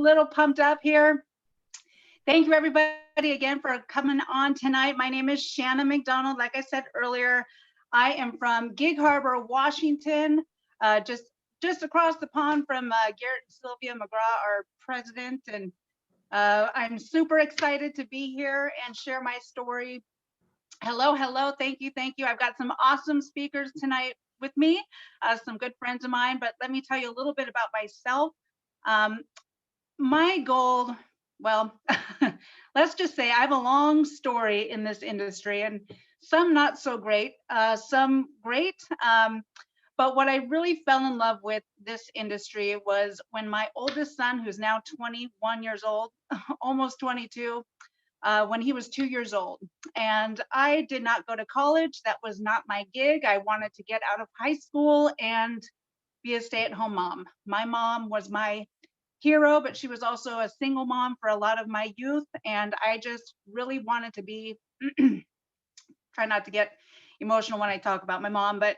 little pumped up here. Thank you, everybody, again for coming on tonight. My name is Shanna McDonald. Like I said earlier, I am from Gig Harbor, Washington, just across the pond from Garrett and Sylvia McGraw, our president. And I'm super excited to be here and share my story. Hello, hello. Thank you, thank you. I've got some awesome speakers tonight with me, some good friends of mine. But let me tell you a little bit about myself. Um, my goal, well, let's just say I have a long story in this industry and some not so great, some great. But what I really fell in love with this industry was when my oldest son, who's now 21 years old, almost 22, when he was 2 years old. And I did not go to college. That was not my gig. I wanted to get out of high school and be a stay-at-home mom. My mom was my hero, but she was also a single mom for a lot of my youth. And I just really wanted to be, try not to get emotional when I talk about my mom, but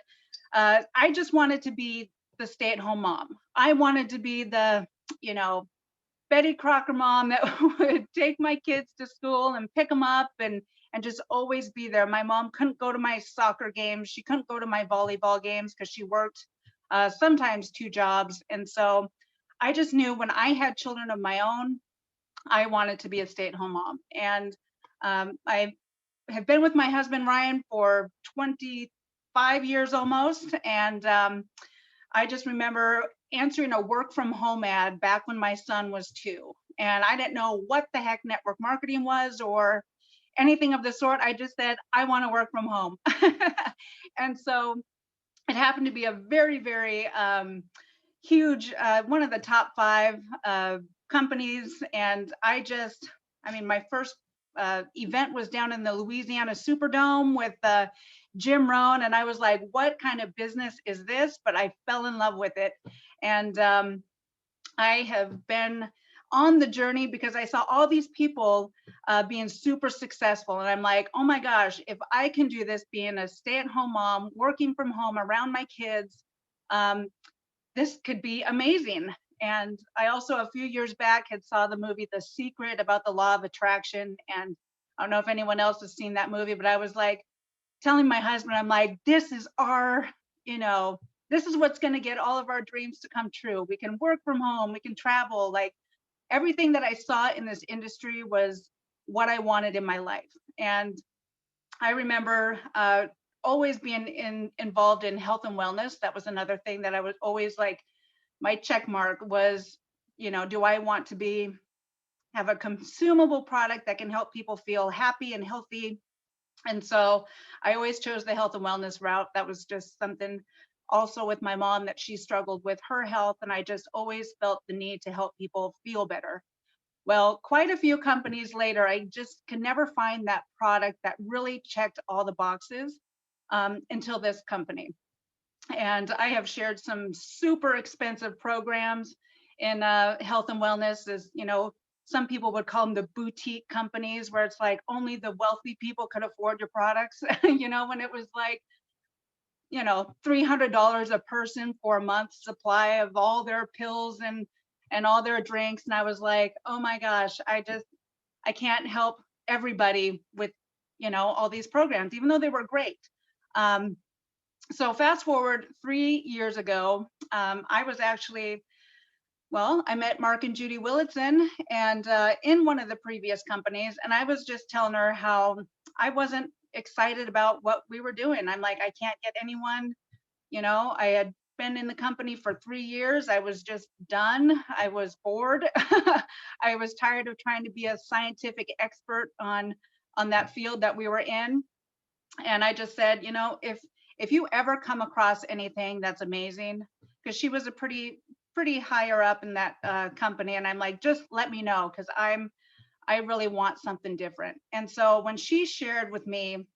I just wanted to be the stay-at-home mom. I wanted to be the, you know, Betty Crocker mom that would take my kids to school and pick them up and just always be there. My mom couldn't go to my soccer games. She couldn't go to my volleyball games because she worked sometimes two jobs. And so I just knew when I had children of my own, I wanted to be a stay-at-home mom. And I have been with my husband Ryan for 25 years almost. And I just remember answering a work from home ad back when my son was 2. And I didn't know what the heck network marketing was or anything of the sort. I just said, I want to work from home. And so it happened to be a very, very huge, one of the top 5 companies. And I mean, my first event was down in the Louisiana Superdome with Jim Rohn. And I was like, what kind of business is this? But I fell in love with it. And I have been on the journey because I saw all these people being super successful. And I'm like, oh my gosh, if I can do this being a stay-at-home mom, working from home around my kids, this could be amazing. And I also, a few years back, had saw the movie The Secret about the law of attraction. And I don't know if anyone else has seen that movie, but I was like telling my husband, I'm like, this is our, this is what's going to get all of our dreams to come true. We can work from home, we can travel. Like everything that I saw in this industry was what I wanted in my life. And I remember always being involved in health and wellness. That was another thing that I was always like, my check mark was, do I want to have a consumable product that can help people feel happy and healthy? And so I always chose the health and wellness route. That was just something also with my mom that she struggled with her health. And I just always felt the need to help people feel better. Well, quite a few companies later, I just could never find that product that really checked all the boxes until this company. And I have shared some super expensive programs in health and wellness. As some people would call them the boutique companies, where it's like only the wealthy people could afford your products. When it was like, $300 a person for a month's supply of all their pills and all their drinks. And I was like, oh my gosh, I can't help everybody with, all these programs, even though they were great. So fast forward 3 years ago, I was actually, I met Mark and Judy Willitson and in one of the previous companies, and I was just telling her how I wasn't excited about what we were doing. I'm like, I can't get anyone, I had been in the company for 3 years. I was just done. I was bored. I was tired of trying to be a scientific expert on that field that we were in. And I just said, if you ever come across anything that's amazing, because she was a pretty higher up in that company, and I'm like, just let me know, because I really want something different. And so when she shared with me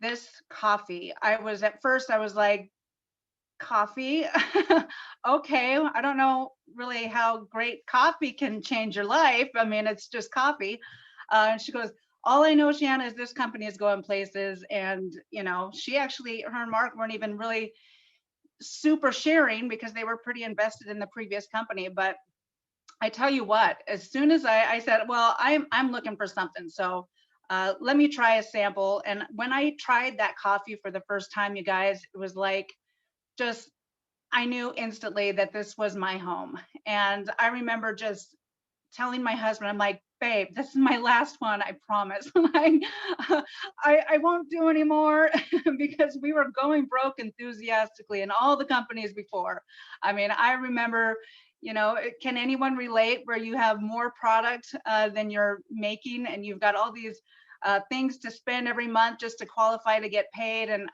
this coffee, I was like, coffee? Okay, I don't know really how great coffee can change your life. I mean, it's just coffee. And she goes, all I know, Shanna, is this company is going places. And, she actually, her and Mark weren't even really super sharing because they were pretty invested in the previous company. But I tell you what, as soon as I said, well, I'm looking for something. So let me try a sample. And when I tried that coffee for the first time, you guys, it was like just I knew instantly that this was my home. And I remember just telling my husband, I'm like, babe, this is my last one, I promise. Like, I won't do anymore because we were going broke enthusiastically in all the companies before. I mean, I remember, can anyone relate where you have more product than you're making and you've got all these things to spend every month just to qualify to get paid? And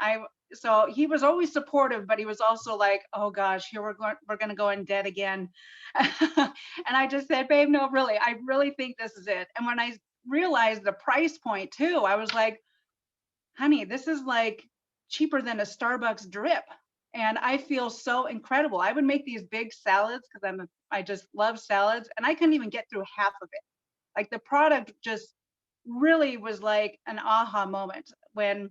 so he was always supportive, but he was also like, oh gosh, here we're going to go in debt again. And I just said, babe, no, really, I really think this is it. And when I realized the price point too, I was like, honey, this is like cheaper than a Starbucks drip. And I feel so incredible. I would make these big salads because I just love salads, and I couldn't even get through half of it. Like the product just really was like an aha moment when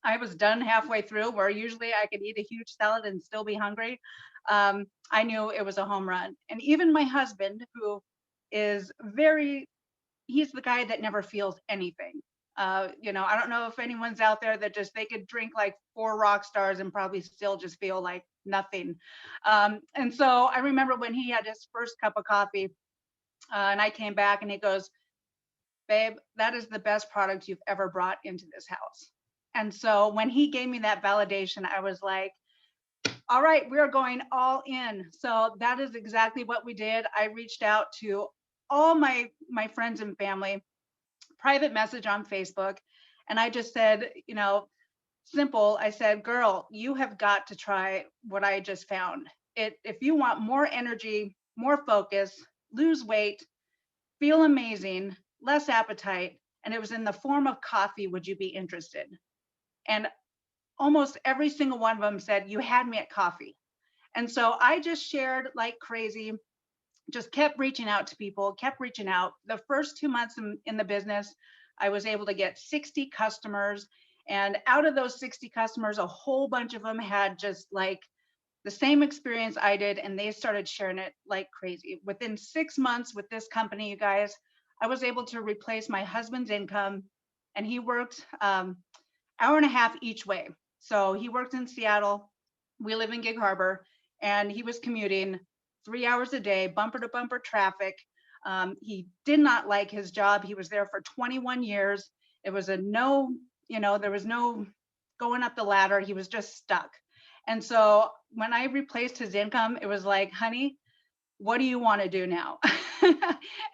I was done halfway through, where usually I could eat a huge salad and still be hungry. I knew it was a home run. And even my husband, who is he's the guy that never feels anything. I don't know if anyone's out there that just they could drink like 4 rock stars and probably still just feel like nothing. And so I remember when he had his first cup of coffee, and I came back and he goes, babe, that is the best product you've ever brought into this house. And so when he gave me that validation, I was like, all right, we're going all in. So that is exactly what we did. I reached out to all my friends and family, private message on Facebook, and I just said, simple. I said, girl, you have got to try what I just found. If you want more energy, more focus, lose weight, feel amazing, less appetite, and it was in the form of coffee, would you be interested? And almost every single one of them said, you had me at coffee. And so I just shared like crazy, just kept reaching out to people, kept reaching out. The first 2 months in the business, I was able to get 60 customers. And out of those 60 customers, a whole bunch of them had just like the same experience I did, and they started sharing it like crazy. Within 6 months with this company, you guys, I was able to replace my husband's income, and he worked hour and a half each way. So he worked in Seattle. We live in Gig Harbor, and he was commuting 3 hours a day, bumper to bumper traffic. He did not like his job. He was there for 21 years. It was a no, there was no going up the ladder. He was just stuck. And so when I replaced his income, it was like, honey, what do you want to do now?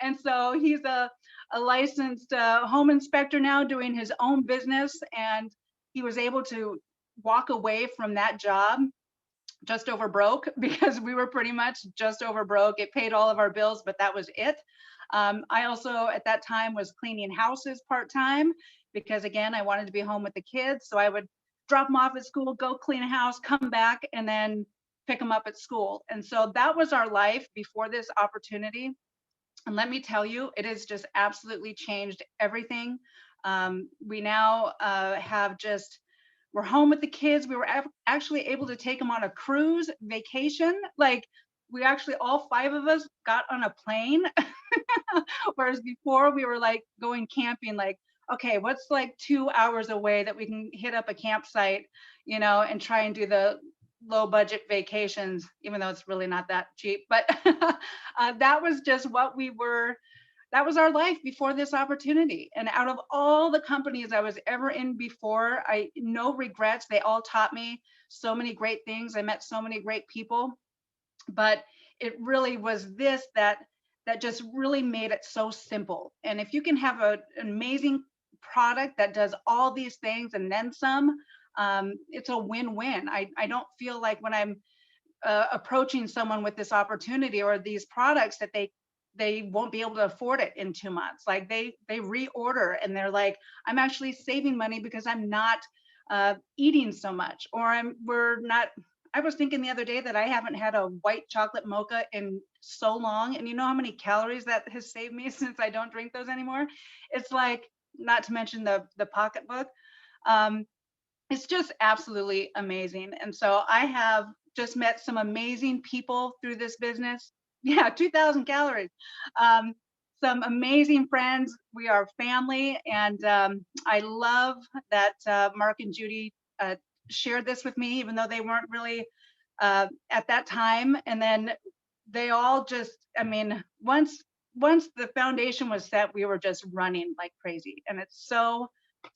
And so he's a licensed home inspector now doing his own business. And he was able to walk away from that job just over broke because we were pretty much just over broke. It paid all of our bills, but that was it. I also at that time was cleaning houses part-time because again, I wanted to be home with the kids. So I would drop them off at school, go clean a house, come back, and then pick them up at school. And so that was our life before this opportunity. And let me tell you, it has just absolutely changed everything. We now have just, we're home with the kids. We were actually able to take them on a cruise vacation. Like we actually, all 5 of us got on a plane. Whereas before we were like going camping, like, okay, what's like 2 hours away that we can hit up a campsite, and try and do the low budget vacations, even though it's really not that cheap. But that was just that was our life before this opportunity. And out of all the companies I was ever in before, no regrets. They all taught me so many great things. I met so many great people, but it really was this that just really made it so simple. And if you can have an amazing product that does all these things and then some, it's a win-win. I don't feel like when I'm approaching someone with this opportunity or these products that they won't be able to afford it in 2 months. Like they reorder and they're like, I'm actually saving money because I'm not eating so much, or we're not. I was thinking the other day that I haven't had a white chocolate mocha in so long, and you know how many calories that has saved me since I don't drink those anymore. It's like, not to mention the pocketbook. Um, it's just absolutely amazing. And so I have just met some amazing people through this business. Yeah, 2,000 calories. Some amazing friends. We are family, and I love that Mark and Judy shared this with me, even though they weren't really at that time. And then they all just, I mean, once the foundation was set, we were just running like crazy, and it's so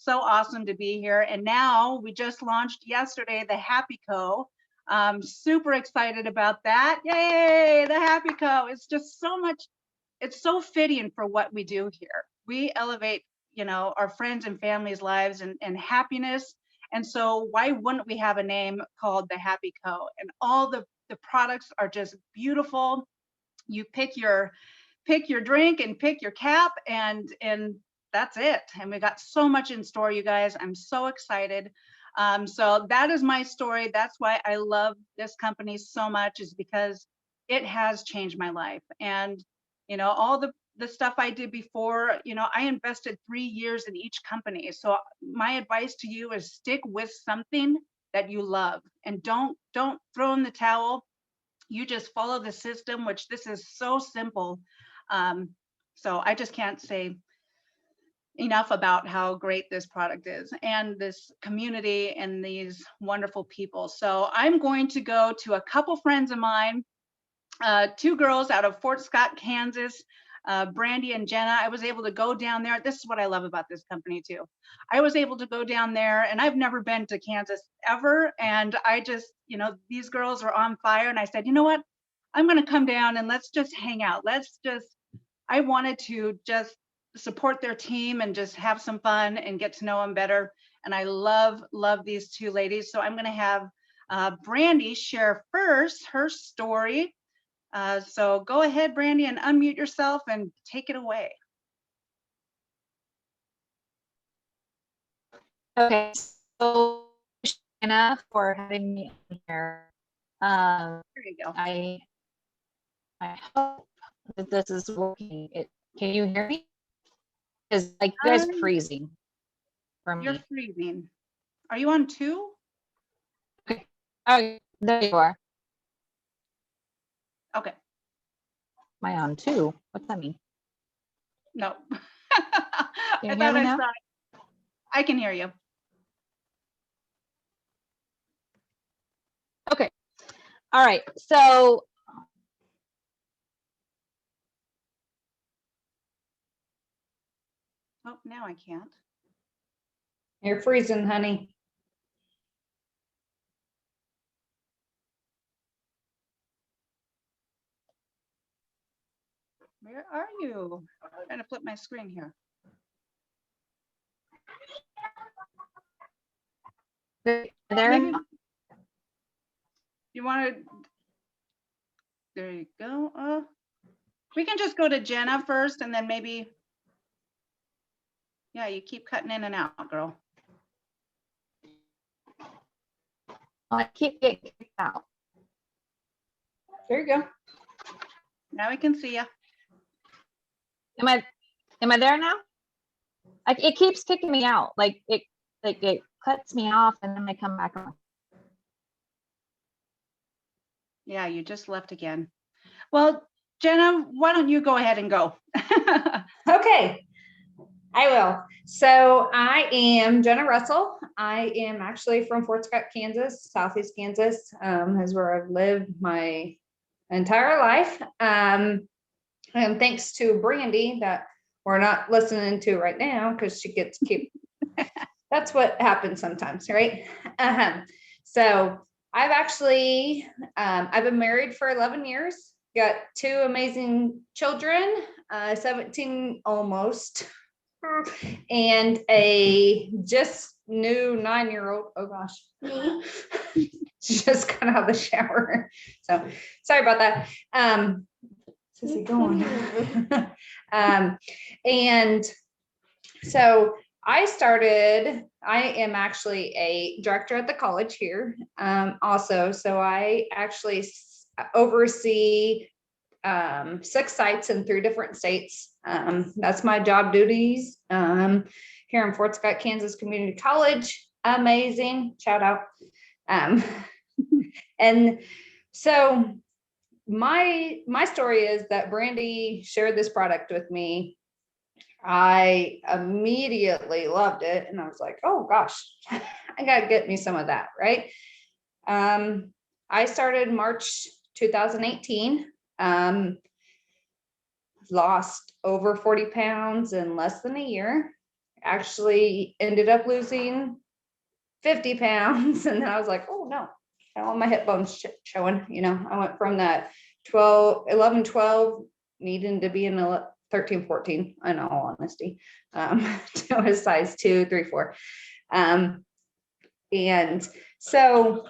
awesome to be here. And now we just launched yesterday the Happy Co. Super excited about that. Yay, the Happy Co. It's just so much, it's so fitting for what we do here. We elevate, you know, our friends and families' lives and happiness. And so why wouldn't we have a name called the Happy Co? And all the products are just beautiful. You pick your drink and pick your cap, and that's it. And we got so much in store, you guys. I'm so excited. So that is my story. That's why I love this company so much, is because it has changed my life. And you know, all the stuff I did before, you know, I invested 3 years in each company. So my advice to you is stick with something that you love, and don't throw in the towel. You just follow the system, which this is so simple. So I just can't say enough about how great this product is, and this community, and these wonderful people. So I'm going to go to a couple friends of mine, 2 girls out of Fort Scott, Kansas, Brandy and Jenna. I was able to go down there. This is what I love about this company too. I was able to go down there, and I've never been to Kansas ever. And I just, you know, these girls are on fire. And I said, you know what? I'm going to come down and let's just hang out. I wanted to just support their team and just have some fun and get to know them better. And I love these 2 ladies. So I'm going to have Brandy share first her story. So go ahead, Brandy, and unmute yourself and take it away. Okay, so Shanna for having me here. There you go. I hope that this is working. Can you hear me? Because like you guys are freezing for me. You're freezing. Are you on 2? Okay. Oh, there you are. Okay. Am I on 2? What's that mean? No. Can you hear me now? I can hear you. Okay. All right. So oh, now I can't. You're freezing, honey. Where are you? I'm trying to flip my screen here. there. Maybe you want to, there you go. We can just go to Jenna first, and then maybe, yeah, you keep cutting in and out, girl. I keep getting kicked out. There you go. Now we can see you. Am I there now? It keeps kicking me out. Like it cuts me off and then I come back on. Yeah, you just left again. Well, Jenna, why don't you go ahead and go? Okay, I will. So I am Jenna Russell. I am actually from Fort Scott, Kansas, Southeast Kansas, is where I've lived my entire life. And thanks to Brandy that we're not listening to right now because she gets keep. That's what happens sometimes, right? So I've actually I've been married for 11 years. Got 2 amazing children, 17 almost, and a just new 9-year-old. Oh gosh, just got out of the shower. So sorry about that. Sissy, go on. And so I am actually a director at the college here. Also, so I actually oversee 6 sites in 3 different states. That's my job duties here in Fort Scott, Kansas Community College. Amazing, shout out. And so my story is that Brandy shared this product with me. I immediately loved it, and I was like, oh gosh, I gotta get me some of that, right? I started March 2018. Lost over 40 pounds in less than a year. Actually ended up losing 50 pounds. And then I was like, oh no, I don't want my hip bones showing. I went from that 11, 12, needing to be in a 13, 14, in all honesty, to a size 2, 3, 4. And so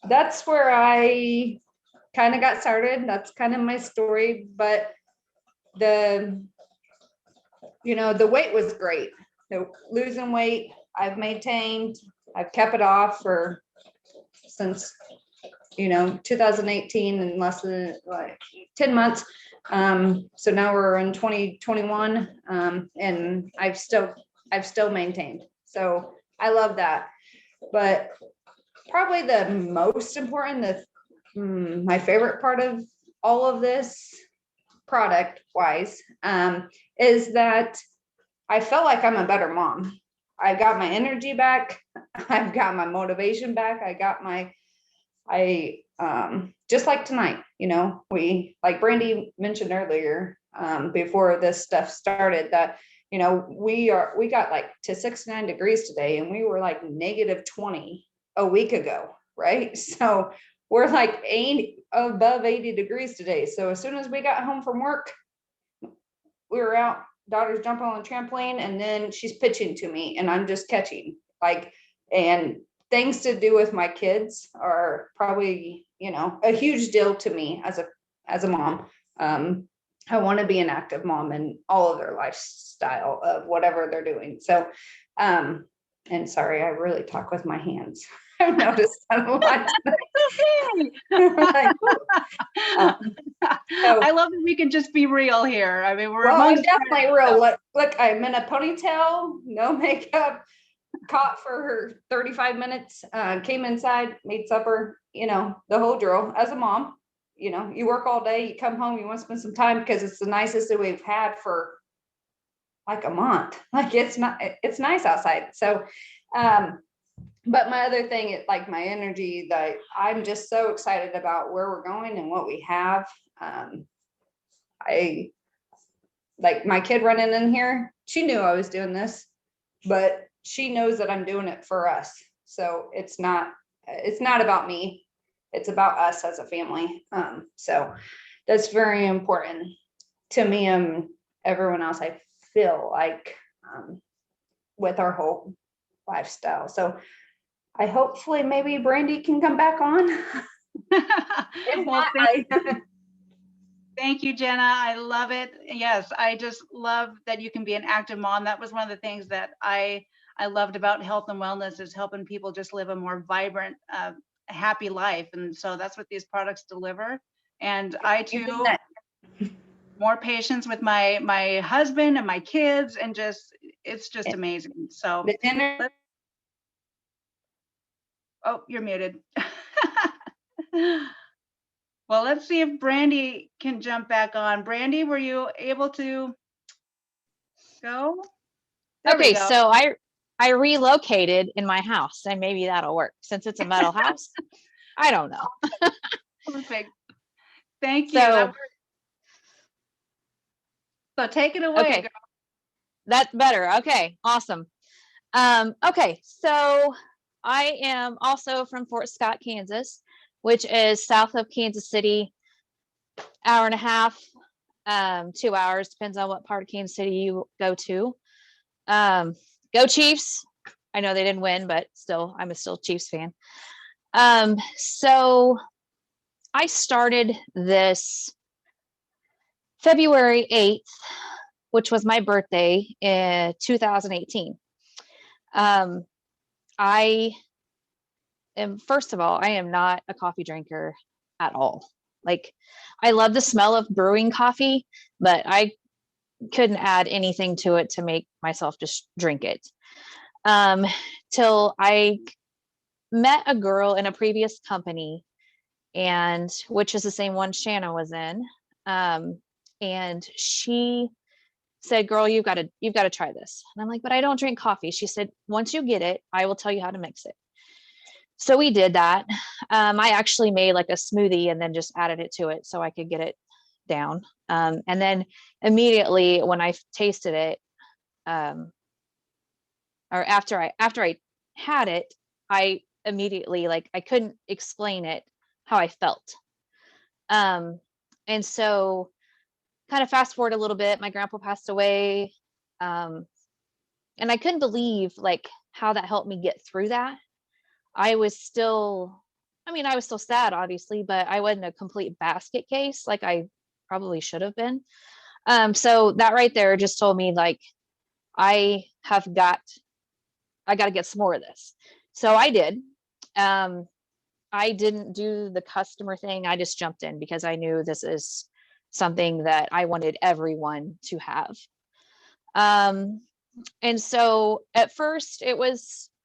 that's where I kind of got started. That's kind of my story. But the weight was great. Losing weight, I've maintained, I've kept it off since 2018, in less than 10 months. So now we're in 2021, and I've still maintained. So I love that. But probably the most important, my favorite part of all of this product wise, is that I felt like I'm a better mom. I got my energy back. I've got my motivation back. Just like tonight, we, like Brandy mentioned earlier, before this stuff started, that, we got like to 69 degrees today, and we were like -20 a week ago. Right. So we're like above 80 degrees today. So as soon as we got home from work, we were out, daughter's jumping on the trampoline, and then she's pitching to me, and I'm just catching. And things to do with my kids are probably, a huge deal to me as a mom. I want to be an active mom in all of their lifestyle of whatever they're doing. So, and sorry, I really talk with my hands. I've noticed that a lot. I love that we can just be real here. I mean, I'm definitely real. Look, I'm in a ponytail, no makeup, caught for 35 minutes, came inside, made supper, the whole drill. As a mom, you work all day, you come home, you want to spend some time, because it's the nicest that we've had for like a month. It's nice outside. So, but my other thing is like my energy, that I'm just so excited about where we're going and what we have. I like my kid running in here. She knew I was doing this, but she knows that I'm doing it for us. So it's not about me. It's about us as a family. So that's very important to me and everyone else, I feel like, with our whole lifestyle. So I hopefully maybe Brandy can come back on. Well, thank you, Jenna. I love it. Yes, I just love that you can be an active mom. That was one of the things that I loved about health and wellness, is helping people just live a more vibrant, happy life. And so that's what these products deliver. And I too, more patience with my husband and my kids, and it's just amazing. So oh, you're muted. Well, let's see if Brandy can jump back on. Brandy, were you able to go? There we Okay, go. so I relocated in my house, and maybe that'll work since it's a metal house. I don't know. Perfect. Thank you. So take it away, Okay. girl. That's better. Okay, awesome. Okay, so I am also from Fort Scott, Kansas, which is south of Kansas City, hour and a half, 2 hours, depends on what part of Kansas City you go to. Go Chiefs. I know they didn't win, but still, I'm still Chiefs fan. So I started this February 8th, which was my birthday in 2018. First of all, I am not a coffee drinker at all. Like, I love the smell of brewing coffee, but I couldn't add anything to it to make myself just drink it. Till I met a girl in a previous company, and which is the same one Shanna was in. And she said, girl, you've got to try this. And I'm like, but I don't drink coffee. She said, once you get it, I will tell you how to mix it. So we did that. I actually made like a smoothie and then just added it to it so I could get it down. And then immediately when I tasted it, or after I had it, I immediately, like, I couldn't explain it how I felt. And so kind of fast forward a little bit, my grandpa passed away. And I couldn't believe like how that helped me get through that. I was still sad, obviously, but I wasn't a complete basket case like I probably should have been. So that right there just told me like, I got to get some more of this. So I did. I didn't do the customer thing. I just jumped in because I knew this is something that I wanted everyone to have. And so at first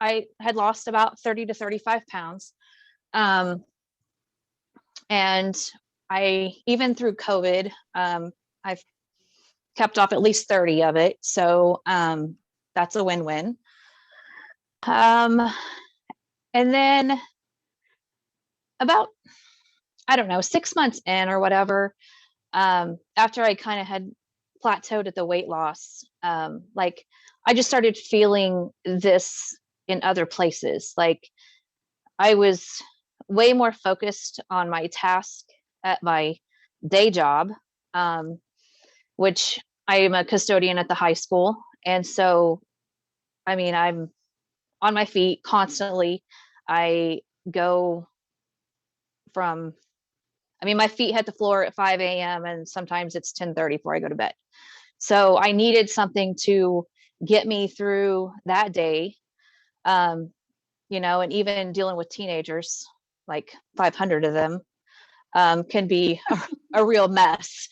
I had lost about 30 to 35 pounds. And I, even through COVID, I've kept off at least 30 of it. So, that's a win-win. And then about, I don't know, 6 months in or whatever, after I kind of had plateaued at the weight loss, like I just started feeling this in other places. Like I was way more focused on my task at my day job, which I am a custodian at the high school. And so, I mean, I'm on my feet constantly. I go from, my feet hit the floor at 5 a.m. and sometimes it's 10:30 before I go to bed. So I needed something to get me through that day. And even dealing with teenagers, like 500 of them, can be a real mess.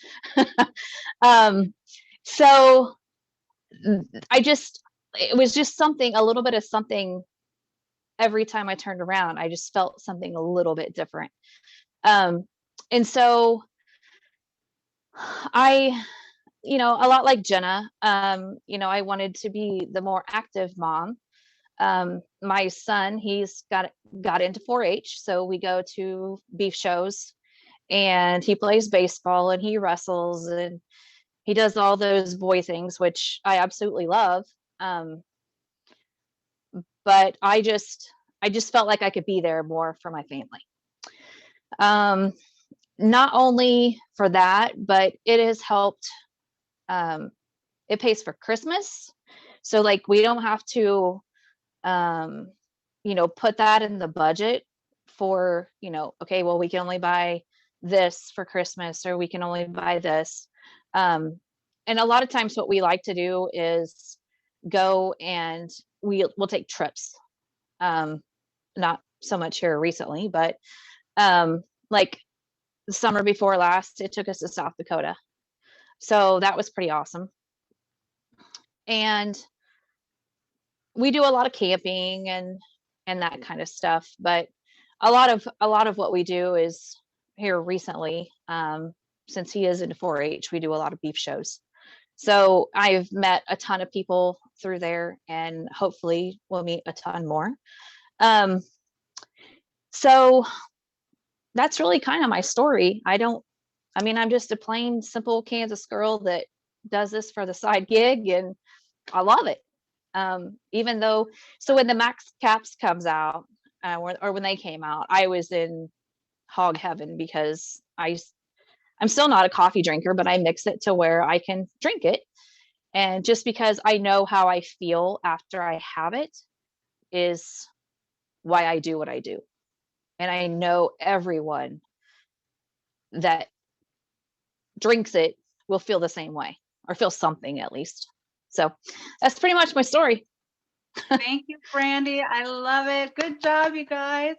So it was just something, a little bit of something every time I turned around. I just felt something a little bit different. And so I, a lot like Jenna, I wanted to be the more active mom. My son, he's got into 4-H, so we go to beef shows and he plays baseball and he wrestles and he does all those boy things, which I absolutely love. But I just felt like I could be there more for my family. Not only for that, but it has helped. It pays for Christmas. So like, we don't have to, put that in the budget for, okay, well, we can only buy this for Christmas, or we can only buy this. And a lot of times what we like to do is go and we'll take trips. Not so much here recently, but like the summer before last, it took us to South Dakota. So that was pretty awesome. And we do a lot of camping and that kind of stuff, but a lot of what we do is here recently, since he is into 4-H, we do a lot of beef shows. So I've met a ton of people through there and hopefully we'll meet a ton more. So that's really kind of my story. I'm just a plain simple Kansas girl that does this for the side gig and I love it. Even though, so when the Max Caps comes out, or when they came out, I was in hog heaven because I'm still not a coffee drinker, but I mix it to where I can drink it. And just because I know how I feel after I have it is why I do what I do. And I know everyone that drinks it will feel the same way, or feel something at least. So that's pretty much my story. Thank you, Brandy. I love it. Good job, you guys.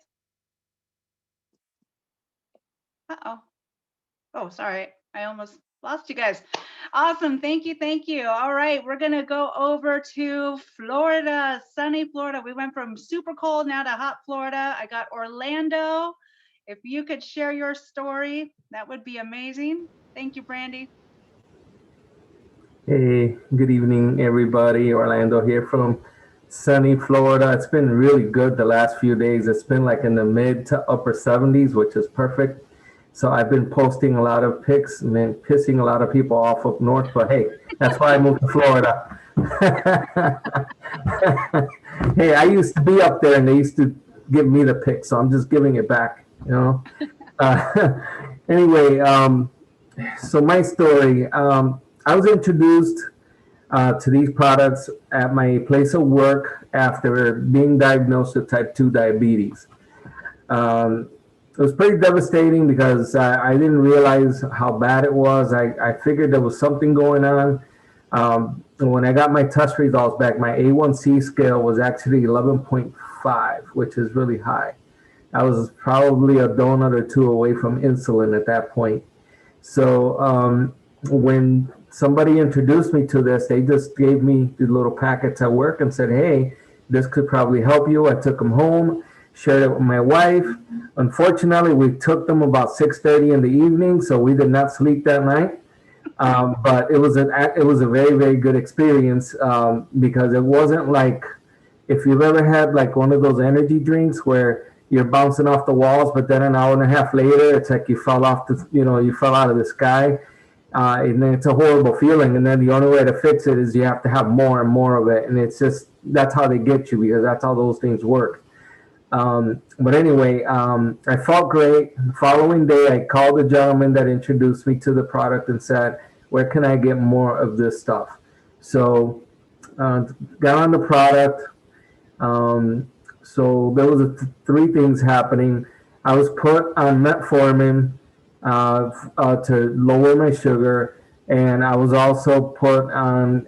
Uh-oh. Oh, sorry. I almost lost you guys. Awesome. Thank you. Thank you. All right. We're going to go over to Florida, sunny Florida. We went from super cold now to hot Florida. I got Orlando If you could share your story, that would be amazing. Thank you, Brandy. Hey, good evening, everybody. Orlando here from sunny Florida. It's been really good the last few days. It's been like in the mid to upper 70s, which is perfect. So I've been posting a lot of pics and then pissing a lot of people off up north. But hey, that's why I moved to Florida. Hey, I used to be up there and they used to give me the pics, so I'm just giving it back, you know. Anyway, so my story. I was introduced to these products at my place of work after being diagnosed with type 2 diabetes. It was pretty devastating because I didn't realize how bad it was. I figured there was something going on. When I got my test results back, my A1C scale was actually 11.5, which is really high. I was probably a donut or two away from insulin at that point. So when somebody introduced me to this, they just gave me the little packets at work and said, hey, this could probably help you. I took them home, shared it with my wife. Unfortunately, we took them about 6:30 in the evening, so we did not sleep that night. But it was a very, very good experience because it wasn't like if you've ever had like one of those energy drinks where you're bouncing off the walls, but then an hour and a half later, it's like you fell out of the sky. And then it's a horrible feeling. And then the only way to fix it is you have to have more and more of it. And it's just, that's how they get you because that's how those things work. But anyway, I felt great. The following day, I called the gentleman that introduced me to the product and said, where can I get more of this stuff? So got on the product. So there was three things happening. I was put on metformin to lower my sugar, and I was also put on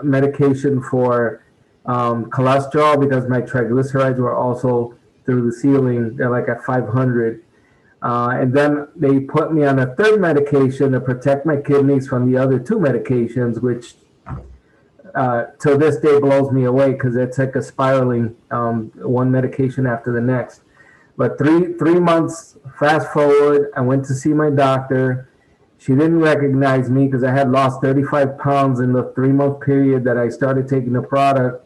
medication for cholesterol because my triglycerides were also through the ceiling. They're like at 500. And then they put me on a third medication to protect my kidneys from the other two medications, which till this day blows me away because it's like a spiraling one medication after the next. But three months fast forward, I went to see my doctor. She didn't recognize me because I had lost 35 pounds in the 3-month period that I started taking the product.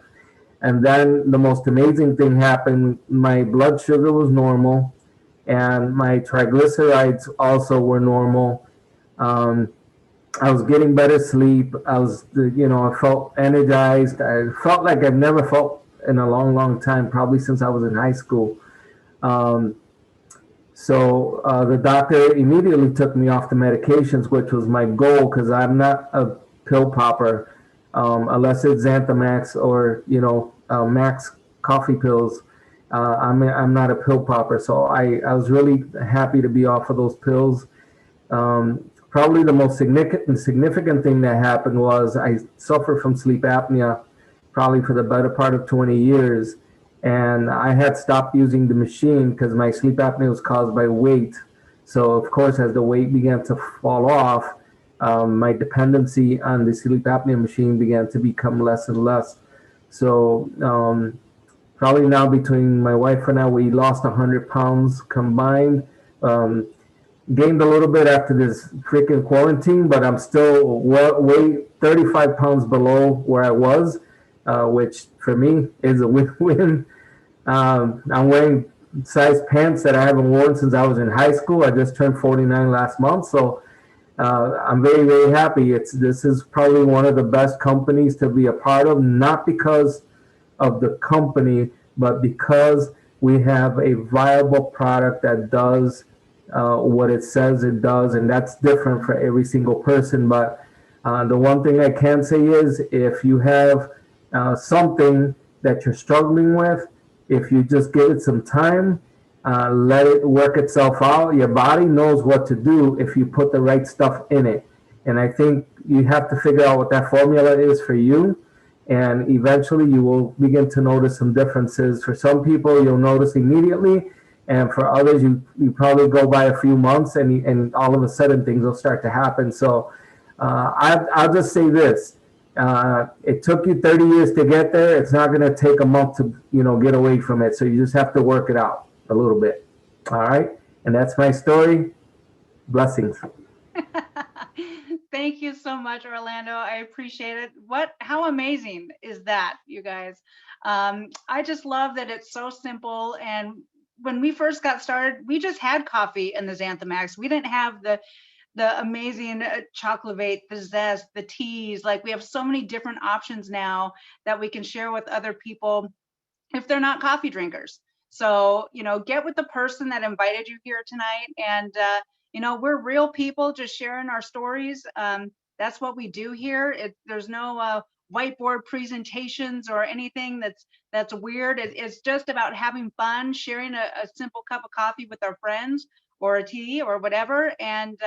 And then the most amazing thing happened. My blood sugar was normal and my triglycerides also were normal. I was getting better sleep. I felt energized. I felt like I've never felt in a long, long time, probably since I was in high school. So the doctor immediately took me off the medications, which was my goal because I'm not a pill popper unless it's Xanthamax or Max coffee pills. I'm not a pill popper, so I was really happy to be off of those pills. Probably the most significant thing that happened was I suffered from sleep apnea probably for the better part of 20 years. And I had stopped using the machine because my sleep apnea was caused by weight. So of course, as the weight began to fall off, my dependency on the sleep apnea machine began to become less and less. So probably now between my wife and I, we lost 100 pounds combined. Gained a little bit after this freaking quarantine, but I'm still way 35 pounds below where I was, which for me is a win-win. I'm wearing size pants that I haven't worn since I was in high school. I just turned 49 last month, so I'm very, very happy. This is probably one of the best companies to be a part of, not because of the company, but because we have a viable product that does what it says it does, and that's different for every single person. But the one thing I can say is if you have something that you're struggling with, if you just give it some time, let it work itself out, your body knows what to do if you put the right stuff in it. And I think you have to figure out what that formula is for you, and eventually you will begin to notice some differences. For some people, you'll notice immediately, and for others, you probably go by a few months and all of a sudden things will start to happen. So I'll just say this. It took you 30 years to get there. It's not going to take a month to, get away from it. So you just have to work it out a little bit. All right. And that's my story. Blessings. Thank you so much, Orlando. I appreciate it. How amazing is that, you guys? I just love that it's so simple. And when we first got started, we just had coffee and the Xanthamax. We didn't have the amazing chocolate, the zest, the teas. Like, we have so many different options now that we can share with other people if they're not coffee drinkers. So, get with the person that invited you here tonight. And, we're real people just sharing our stories. That's what we do here. There's no whiteboard presentations or anything that's weird. It's just about having fun, sharing a simple cup of coffee with our friends or a tea or whatever, and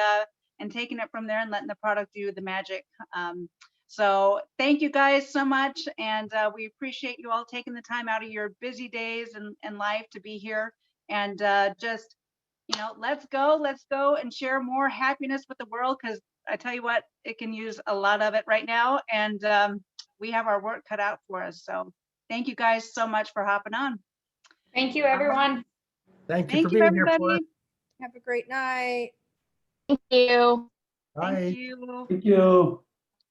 taking it from there and letting the product do the magic. So thank you guys so much. And we appreciate you all taking the time out of your busy days and life to be here. And just, let's go and share more happiness with the world, because I tell you what, it can use a lot of it right now. And we have our work cut out for us. So thank you guys so much for hopping on. Thank you, everyone. Thank you Thank for you, being here for everybody. us. Have a great night. Thank you. Bye. Thank you. Thank you.